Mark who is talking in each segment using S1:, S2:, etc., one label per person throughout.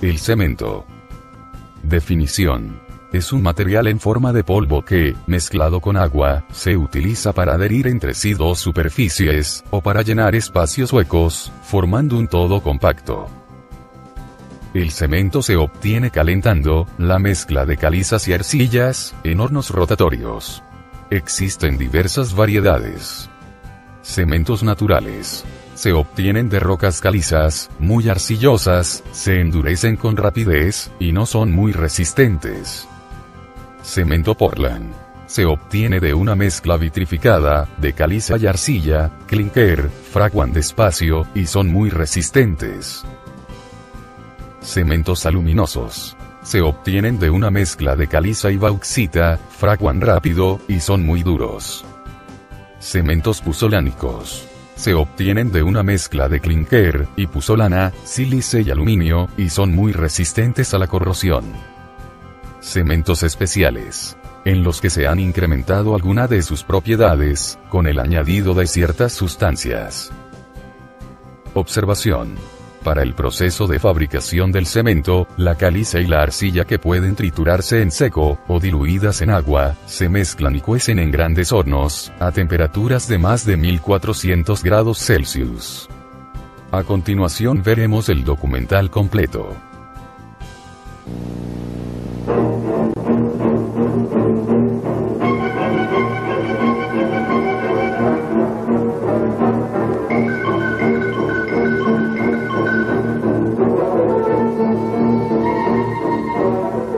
S1: El cemento. Definición. Es un material en forma de polvo que, mezclado con agua, se utiliza para adherir entre sí dos superficies, o para llenar espacios huecos, formando un todo compacto. El cemento se obtiene calentando la mezcla de calizas y arcillas, en hornos rotatorios. Existen diversas variedades. Cementos naturales. Se obtienen de rocas calizas, muy arcillosas, se endurecen con rapidez, y no son muy resistentes. Cemento Portland. Se obtiene de una mezcla vitrificada, de caliza y arcilla, clinker, fraguan despacio, y son muy resistentes. Cementos aluminosos. Se obtienen de una mezcla de caliza y bauxita, fraguan rápido, y son muy duros. Cementos puzolánicos. Se obtienen de una mezcla de clinker y puzolana, sílice y aluminio, y son muy resistentes a la corrosión. Cementos especiales. En los que se han incrementado alguna de sus propiedades, con el añadido de ciertas sustancias. Observación. Para el proceso de fabricación del cemento, la caliza y la arcilla que pueden triturarse en seco, o diluidas en agua, se mezclan y cuecen en grandes hornos, a temperaturas de más de 1400 grados Celsius. A continuación veremos el documental completo.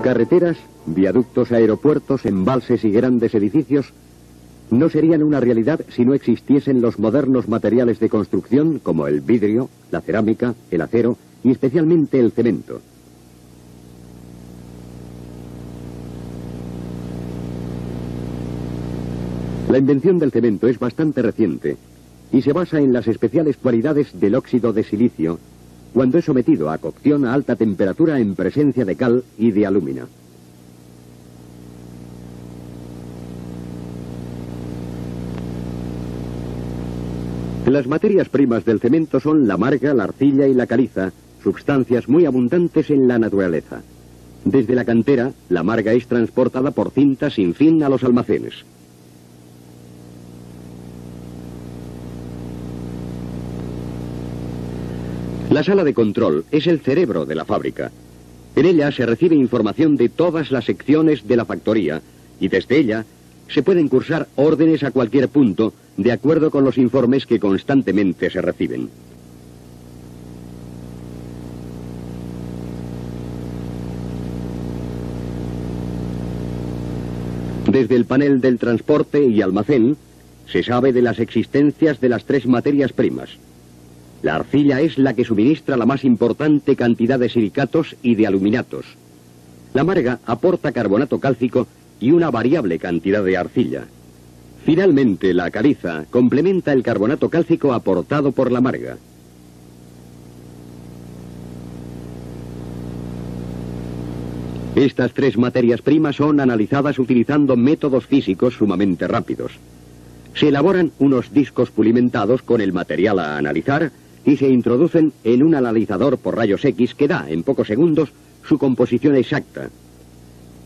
S2: Carreteras, viaductos, aeropuertos, embalses y grandes edificios no serían una realidad si no existiesen los modernos materiales de construcción como el vidrio, la cerámica, el acero y especialmente el cemento. La invención del cemento es bastante reciente y se basa en las especiales cualidades del óxido de silicio cuando es sometido a cocción a alta temperatura en presencia de cal y de alúmina. Las materias primas del cemento son la marga, la arcilla y la caliza, sustancias muy abundantes en la naturaleza. Desde la cantera, la marga es transportada por cintas sin fin a los almacenes. La sala de control es el cerebro de la fábrica. En ella se recibe información de todas las secciones de la factoría y desde ella se pueden cursar órdenes a cualquier punto de acuerdo con los informes que constantemente se reciben. Desde el panel del transporte y almacén se sabe de las existencias de las tres materias primas. La arcilla es la que suministra la más importante cantidad de silicatos y de aluminatos. La marga aporta carbonato cálcico y una variable cantidad de arcilla. Finalmente, la caliza complementa el carbonato cálcico aportado por la marga. Estas tres materias primas son analizadas utilizando métodos físicos sumamente rápidos. Se elaboran unos discos pulimentados con el material a analizar y se introducen en un analizador por rayos X que da, en pocos segundos, su composición exacta.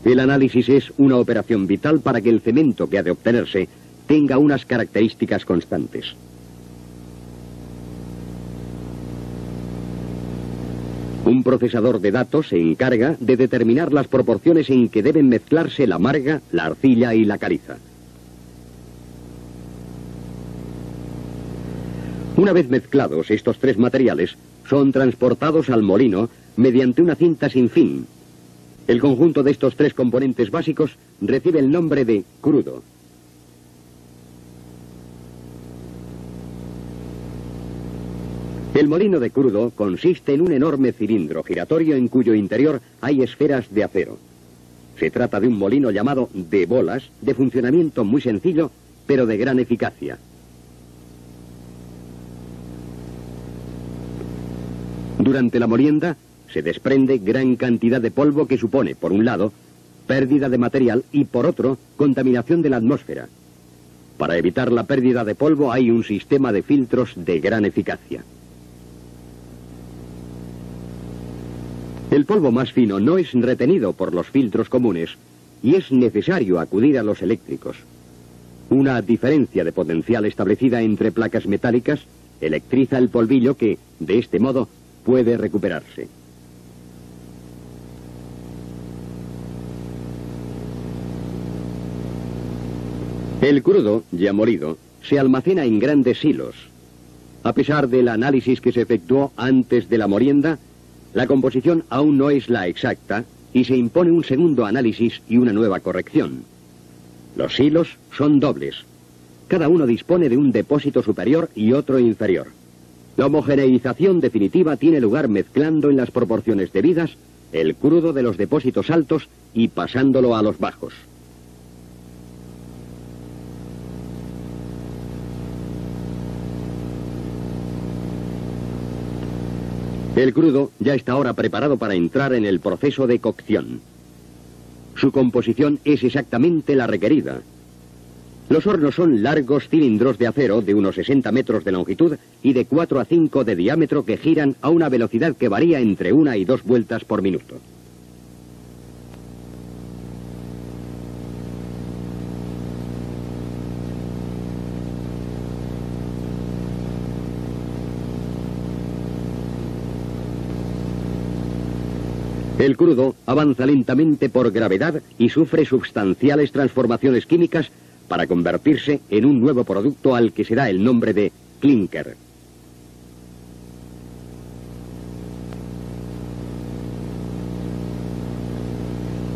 S2: El análisis es una operación vital para que el cemento que ha de obtenerse tenga unas características constantes. Un procesador de datos se encarga de determinar las proporciones en que deben mezclarse la marga, la arcilla y la caliza. Una vez mezclados estos tres materiales, son transportados al molino mediante una cinta sin fin. El conjunto de estos tres componentes básicos recibe el nombre de crudo. El molino de crudo consiste en un enorme cilindro giratorio en cuyo interior hay esferas de acero. Se trata de un molino llamado de bolas, de funcionamiento muy sencillo, pero de gran eficacia. Durante la molienda se desprende gran cantidad de polvo que supone, por un lado, pérdida de material y, por otro, contaminación de la atmósfera. Para evitar la pérdida de polvo hay un sistema de filtros de gran eficacia. El polvo más fino no es retenido por los filtros comunes y es necesario acudir a los eléctricos. Una diferencia de potencial establecida entre placas metálicas electriza el polvillo que, de este modo, puede recuperarse. El crudo, ya molido, se almacena en grandes silos. A pesar del análisis que se efectuó antes de la molienda, la composición aún no es la exacta y se impone un segundo análisis y una nueva corrección. Los silos son dobles. Cada uno dispone de un depósito superior y otro inferior. La homogeneización definitiva tiene lugar mezclando en las proporciones debidas el crudo de los depósitos altos y pasándolo a los bajos. El crudo ya está ahora preparado para entrar en el proceso de cocción. Su composición es exactamente la requerida. Los hornos son largos cilindros de acero de unos 60 metros de longitud y de 4 a 5 de diámetro que giran a una velocidad que varía entre 1 y 2 vueltas por minuto. El crudo avanza lentamente por gravedad y sufre sustanciales transformaciones químicas para convertirse en un nuevo producto al que se da el nombre de clinker.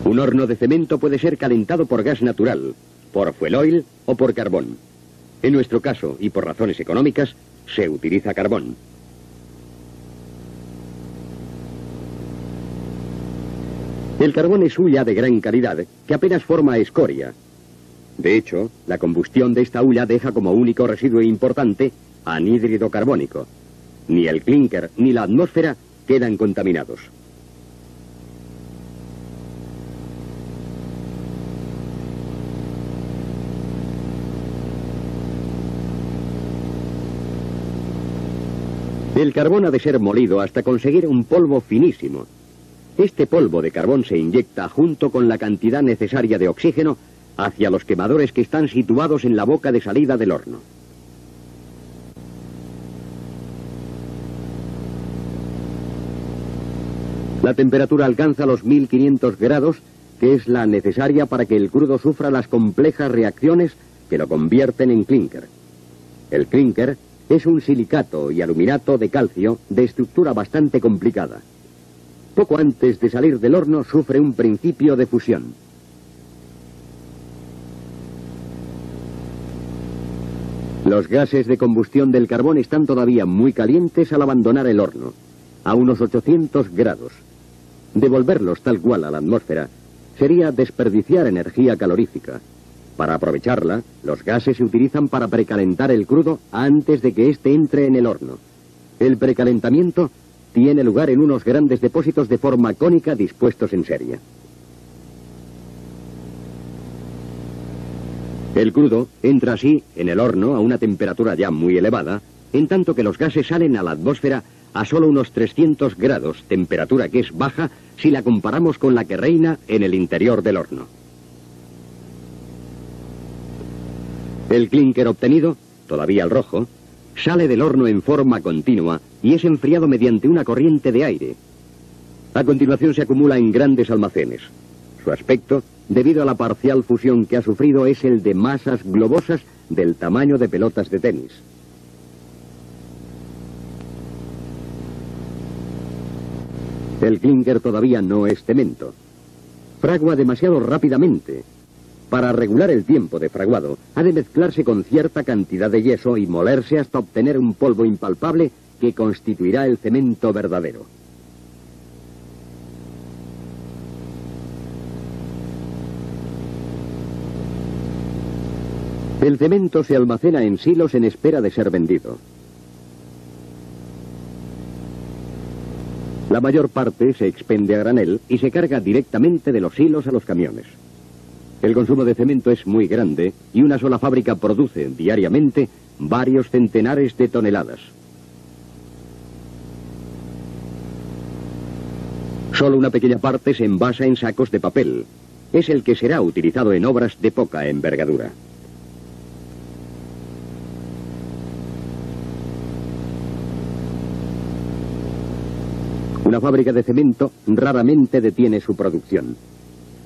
S2: Un horno de cemento puede ser calentado por gas natural, por fuel oil o por carbón. En nuestro caso, y por razones económicas, se utiliza carbón. El carbón es hulla de gran calidad, que apenas forma escoria. De hecho, la combustión de esta hulla deja como único residuo importante anhídrido carbónico. Ni el clinker ni la atmósfera quedan contaminados. El carbón ha de ser molido hasta conseguir un polvo finísimo. Este polvo de carbón se inyecta junto con la cantidad necesaria de oxígeno hacia los quemadores que están situados en la boca de salida del horno. La temperatura alcanza los 1500 grados, que es la necesaria para que el crudo sufra las complejas reacciones que lo convierten en clinker. El clinker es un silicato y aluminato de calcio de estructura bastante complicada. Poco antes de salir del horno sufre un principio de fusión. Los gases de combustión del carbón están todavía muy calientes al abandonar el horno, a unos 800 grados. Devolverlos tal cual a la atmósfera sería desperdiciar energía calorífica. Para aprovecharla, los gases se utilizan para precalentar el crudo antes de que éste entre en el horno. El precalentamiento tiene lugar en unos grandes depósitos de forma cónica dispuestos en serie. El crudo entra así en el horno a una temperatura ya muy elevada, en tanto que los gases salen a la atmósfera a solo unos 300 grados, temperatura que es baja si la comparamos con la que reina en el interior del horno. El clinker obtenido, todavía al rojo, sale del horno en forma continua y es enfriado mediante una corriente de aire. A continuación se acumula en grandes almacenes. Su aspecto, debido a la parcial fusión que ha sufrido, es el de masas globosas del tamaño de pelotas de tenis. El clinker todavía no es cemento. Fragua demasiado rápidamente. Para regular el tiempo de fraguado, ha de mezclarse con cierta cantidad de yeso y molerse hasta obtener un polvo impalpable que constituirá el cemento verdadero. El cemento se almacena en silos en espera de ser vendido. La mayor parte se expende a granel y se carga directamente de los silos a los camiones. El consumo de cemento es muy grande y una sola fábrica produce diariamente varios centenares de toneladas. Solo una pequeña parte se envasa en sacos de papel. Es el que será utilizado en obras de poca envergadura. Una fábrica de cemento raramente detiene su producción.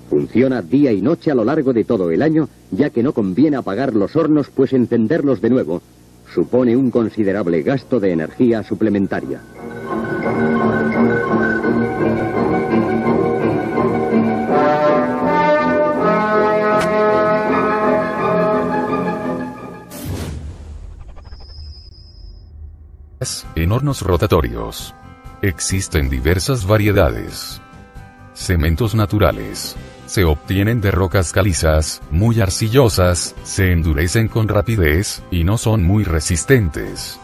S2: Funciona día y noche a lo largo de todo el año, ya que no conviene apagar los hornos, pues encenderlos de nuevo supone un considerable gasto de energía suplementaria.
S1: En hornos rotatorios existen diversas variedades. Cementos naturales. Se obtienen de rocas calizas, muy arcillosas, se endurecen con rapidez, y no son muy resistentes.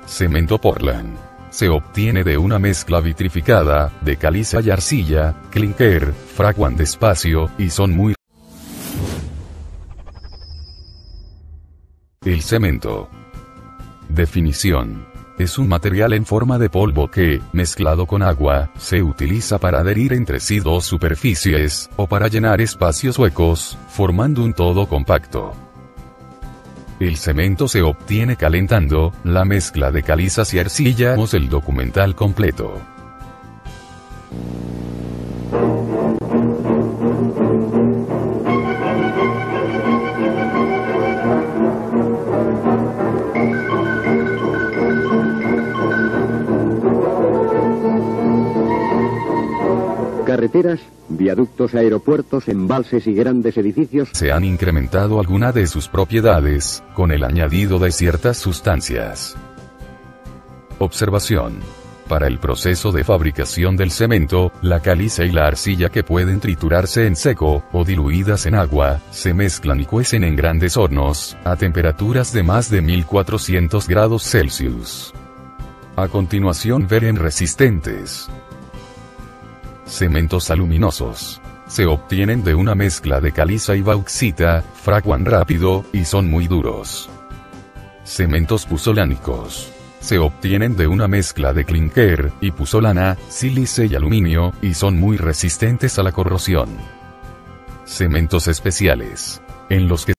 S1: Cemento Portland. Se obtiene de una mezcla vitrificada, de caliza y arcilla, clinker, fraguan despacio, y son muy... El cemento. Definición. Es un material en forma de polvo que, mezclado con agua, se utiliza para adherir entre sí dos superficies, o para llenar espacios huecos, formando un todo compacto. El cemento se obtiene calentando la mezcla de calizas y arcilla. Vemos el documental completo.
S2: Carreteras, viaductos, aeropuertos, embalses y grandes edificios
S1: se han incrementado algunas de sus propiedades, con el añadido de ciertas sustancias. Observación. Para el proceso de fabricación del cemento, la caliza y la arcilla, que pueden triturarse en seco, o diluidas en agua, se mezclan y cuecen en grandes hornos, a temperaturas de más de 1400 grados Celsius. A continuación verán resistentes. Cementos aluminosos. Se obtienen de una mezcla de caliza y bauxita, fraguan rápido, y son muy duros. Cementos puzolánicos. Se obtienen de una mezcla de clinker y puzolana, sílice y aluminio, y son muy resistentes a la corrosión. Cementos especiales. En los que